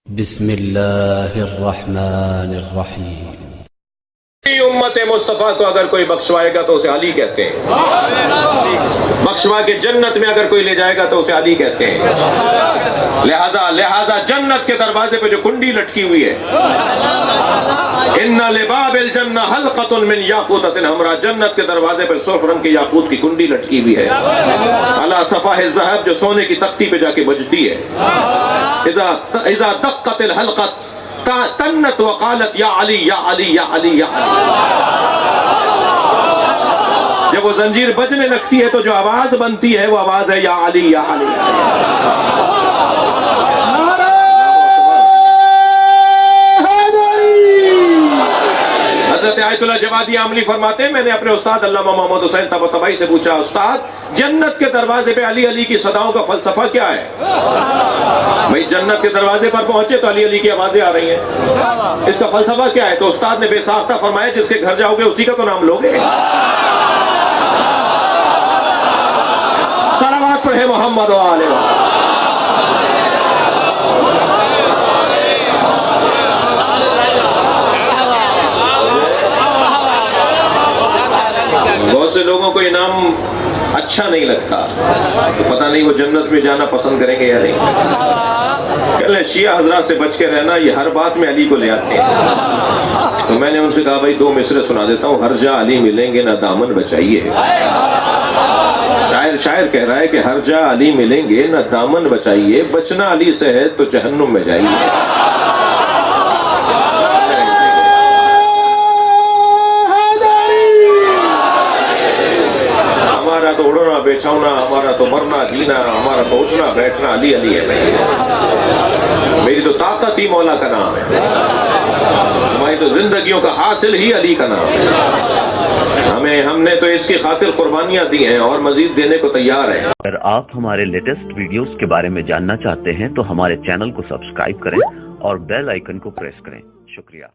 बिस्मिल्लाहिर्रहमानिर्रहीम। उम्मत मुस्तफ़ा को अगर कोई बख्शवाएगा तो उसे अली कहते हैं, बख्शवा के जन्नत में अगर कोई ले जाएगा तो उसे अली कहते हैं। लिहाजा जन्नत के दरवाजे पे जो कुंडी लटकी हुई है, इन्ना लिबाबिल जन्नह हल्क़तुन मिन याक़ूततिन हमरा, जन्नत के दरवाजे पर सुर्ख रंग के याकूत की कुंडी लटकी हुई है। अला सफ़ाहिज़ ज़हब, जो सोने की तख्ती पे जाके बजती है। इज़ा दक़्क़तिल हल्क़त तन्नत वक़ालत या अली या अली या अली या अली। जब वो जंजीर बजने लगती है तो जो आवाज बनती है वो आवाज है या अली या अली। हज़रत आयतुल्लाह जवादी आमली फरमाते हैं, मैंने अपने उस्ताद अल्लामा मोहम्मद हुसैन तबतबाई से पूछा, उस्ताद जन्नत के दरवाजे पे अली अली की सदाओं का फलसफा क्या है? भाई जन्नत के दरवाजे पर पहुंचे तो अली अली की आवाजें आ रही हैं, इसका फलसफा क्या है? तो उस्ताद ने बेसाख्ता फरमाया, जिसके घर जाओगे उसी का तो नाम लोगे। सलावत पढ़े मोहम्मद व आले। बहुत से लोगों को इनाम अच्छा नहीं लगता, तो पता नहीं वो जन्नत में जाना पसंद करेंगे या नहीं। कहले शिया हजरात से बच के रहना, ये हर बात में अली को ले आते हैं। तो मैंने उनसे कहा, भाई दो मिसरे सुना देता हूँ। हर जा अली मिलेंगे ना दामन बचाइए। शायर कह रहा है कि हर जा अली मिलेंगे ना दामन बचाइए, बचना अली से है तो जहन्नुम में जाइए। हमारा तो उड़ना बेचौना, हमारा तो मरना जीना, हमारा तो उठना बैठना अली अली है। मेरी तो ताकत ही मौला का नाम है, हमारी तो जिंदगियों का हासिल ही अली का नाम है। हमने तो इसकी खातिर कुर्बानियां दी हैं और मजीद देने को तैयार हैं। अगर आप हमारे लेटेस्ट वीडियोस के बारे में जानना चाहते हैं तो हमारे चैनल को सब्सक्राइब करें और बेल आइकन को प्रेस करें। शुक्रिया।